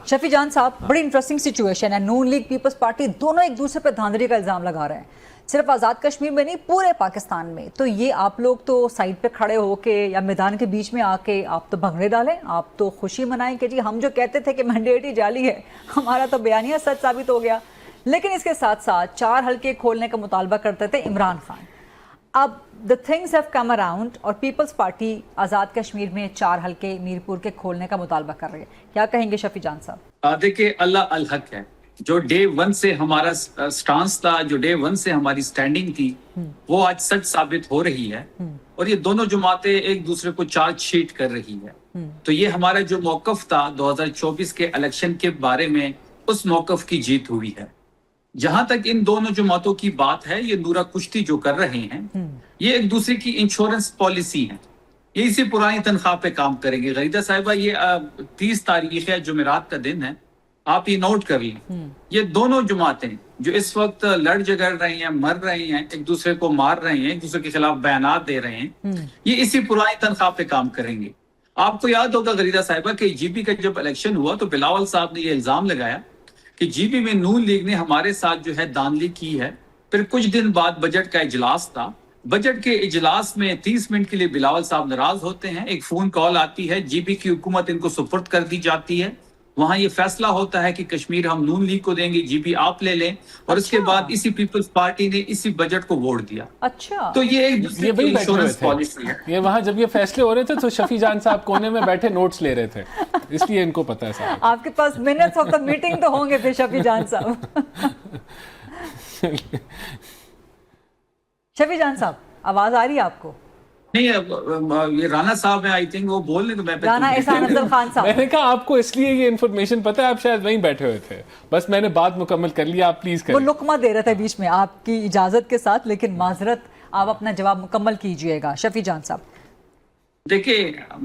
शफी जान साहब, बड़ी इंटरेस्टिंग सिचुएशन है। नून लीग, पीपल्स पार्टी दोनों एक दूसरे पर धांधली का इल्ज़ाम लगा रहे हैं, सिर्फ आज़ाद कश्मीर में नहीं पूरे पाकिस्तान में। तो ये आप लोग तो साइड पे खड़े होके या मैदान के बीच में आके आप तो भंगड़े डालें, आप तो खुशी मनाएं कि जी हम जो कहते थे कि मैंडेट ही जाली है, हमारा तो बयानिया सच साबित हो गया। लेकिन इसके साथ साथ 4 हल्के खोलने का मुतालबा करते थे इमरान खान। अब the things have come around और पीपल्स पार्टी आज़ाद कश्मीर में 4 हल्के मीरपुर के खोलने का मुतालबा कर रही है। क्या कहेंगे शफी जान साहब? देखिए, अल्लाह अल हक है। जो डे 1 से हमारा स्टांस था, जो डे 1 से हमारी स्टैंडिंग थी, वो आज सच साबित हो रही है। और ये दोनों जमातें एक दूसरे को चार्जशीट कर रही है। तो ये हमारा जो मौकफ था 2024 के इलेक्शन के बारे में, उस मौकफ की जीत हुई है। जहां तक इन दोनों जमातों की बात है, ये नूरा कुश्ती जो कर रहे हैं, ये एक दूसरे की इंश्योरेंस पॉलिसी है। ये इसी पुरानी तनख्वाह पे काम करेंगे। गरीदा साहिबा, ये 30 तारीख है, जुमेरात का दिन है, आप ये नोट कर लें। ये दोनों जमातें जो इस वक्त लड़ झगड़ रही हैं, मर रही हैं, एक दूसरे को मार रही हैं, एक दूसरे के खिलाफ बयानात दे रहे हैं, ये इसी पुरानी तनख्वाह पे काम करेंगे। आपको याद होगा गरीदा साहिबा कि जीबी का जब इलेक्शन हुआ तो बिलावल साहब ने ये इल्जाम लगाया कि जीबी में नून लीग ने हमारे साथ जो है दानली की है। फिर कुछ दिन बाद बजट का इजलास था। बजट के इजलास में 30 मिनट के लिए बिलावल साहब नाराज होते हैं। एक फोन कॉल आती है, जीबी की हुकूमत इनको सुपुर्द कर दी जाती है। वहां ये फैसला होता है कि कश्मीर हम नून लीग को देंगे, जीबी आप ले लें। और उसके बाद इसी पीपल्स पार्टी ने इसी बजट को वोट दिया। अच्छा, तो ये एक दूसरे की इंश्योरेंस पॉलिसी है। ये वहां जब ये फैसले हो रहे थे तो शफी जान साहब कोने में बैठे नोट्स ले रहे थे, इसलिए इनको पता है साहब। आपके पास मिनट्स ऑफ द मीटिंग तो होंगे फिर शफी जान साहब। शफी जान साहब, आवाज आ रही है आपको? नहीं, ये राना साहब है, आई थिंक वो बोल रहे, तो मैं राना एहसान अफजल खान साहब। मैंने कहा आपको इसलिए ये इन्फॉर्मेशन पता है, आप शायद वहीं बैठे हुए थे, बस मैंने बात मुकम्मल कर लिया, आप प्लीज करें। वो लुकमा दे रहे थे बीच में आपकी इजाजत के साथ, लेकिन माजरत आप अपना जवाब मुकम्मल कीजिएगा। शफी जान साहब, देखिए,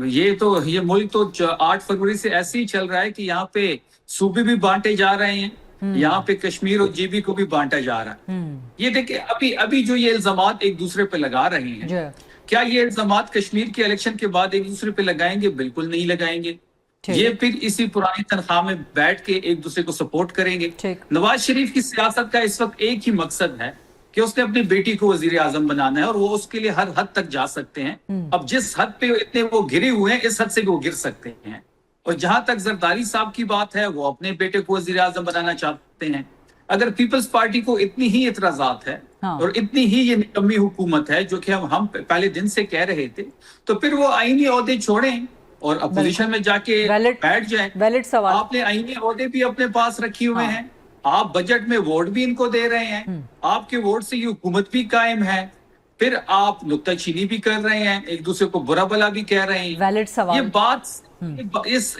ये मुल्क तो 8 फरवरी से ऐसे ही चल रहा है कि यहाँ पे सूबे भी बांटे जा रहे हैं, यहाँ पे कश्मीर और जीबी को भी बांटा जा रहा है। ये देखिए, अभी जो ये इल्जामात एक दूसरे पे लगा रहे हैं, क्या ये इल्जामात कश्मीर के इलेक्शन के बाद एक दूसरे पे लगाएंगे? बिल्कुल नहीं लगाएंगे। ये फिर इसी पुरानी तनख्वाह में बैठ के एक दूसरे को सपोर्ट करेंगे। नवाज शरीफ की सियासत का इस वक्त एक ही मकसद है कि उसने अपनी बेटी को वजीर आजम बनाना है, और वो उसके लिए हर हद तक जा सकते हैं। अब जिस हद पे इतने वो घिरे हुए हैं, इस हद से भी वो गिर सकते हैं। और जहां तक जरदारी साहब की बात है, वो अपने बेटे को वजीर आजम बनाना चाहते हैं। अगर पीपल्स पार्टी को इतनी ही इतराजात है और इतनी ही ये निकम्मी हुकूमत है, जो कि हम पहले दिन से कह रहे थे, तो फिर वो आईनी ओहदे छोड़ें और अपोजिशन में जाके बैठ जाएं। आपने आईनी ओहदे भी अपने पास रखे हुए हैं, आप बजट में वोट भी इनको दे रहे हैं, आपके वोट से ये हुकूमत भी कायम है, फिर आप नुक्ताचीनी भी कर रहे हैं, एक दूसरे को बुरा भला भी कह रहे हैं। ये बात,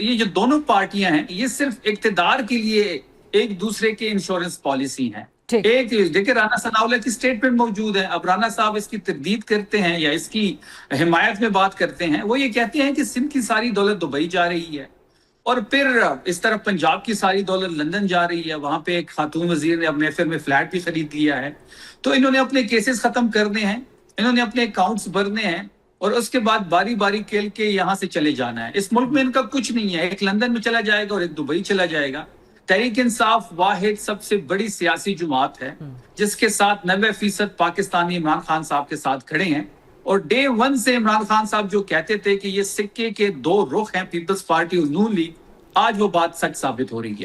ये जो दोनों पार्टियां हैं, ये सिर्फ इक्तिदार के लिए एक दूसरे के इंश्योरेंस पॉलिसी है। एक देखिए, राना सनाउल्लाह की स्टेटमेंट मौजूद है। अब राना साहब इसकी तरदीद करते हैं या इसकी हिमायत में बात करते हैं। वो ये कहते हैं कि सिंध की सारी दौलत दुबई जा रही है, और फिर इस तरफ पंजाब की सारी दौलत लंदन जा रही है। वहां पे एक खातून वजीर ने अपने फिर में फ्लैट भी खरीद लिया है। तो इन्होंने अपने केसेस खत्म करने हैं, इन्होंने अपने अकाउंट्स भरने हैं, और उसके बाद बारी बारी खेल के यहाँ से चले जाना है। इस मुल्क में इनका कुछ नहीं है, एक लंदन में चला जाएगा और एक दुबई चला जाएगा। तहरीक इंसाफ वाहिद सबसे बड़ी सियासी जुमात है जिसके साथ 90% पाकिस्तानी इमरान खान साहब के साथ खड़े हैं। और डे 1 से इमरान खान साहब जो कहते थे कि ये सिक्के के 2 रुख हैं, पीपल्स पार्टी और नून लीग, आज वो बात सच साबित हो रही है।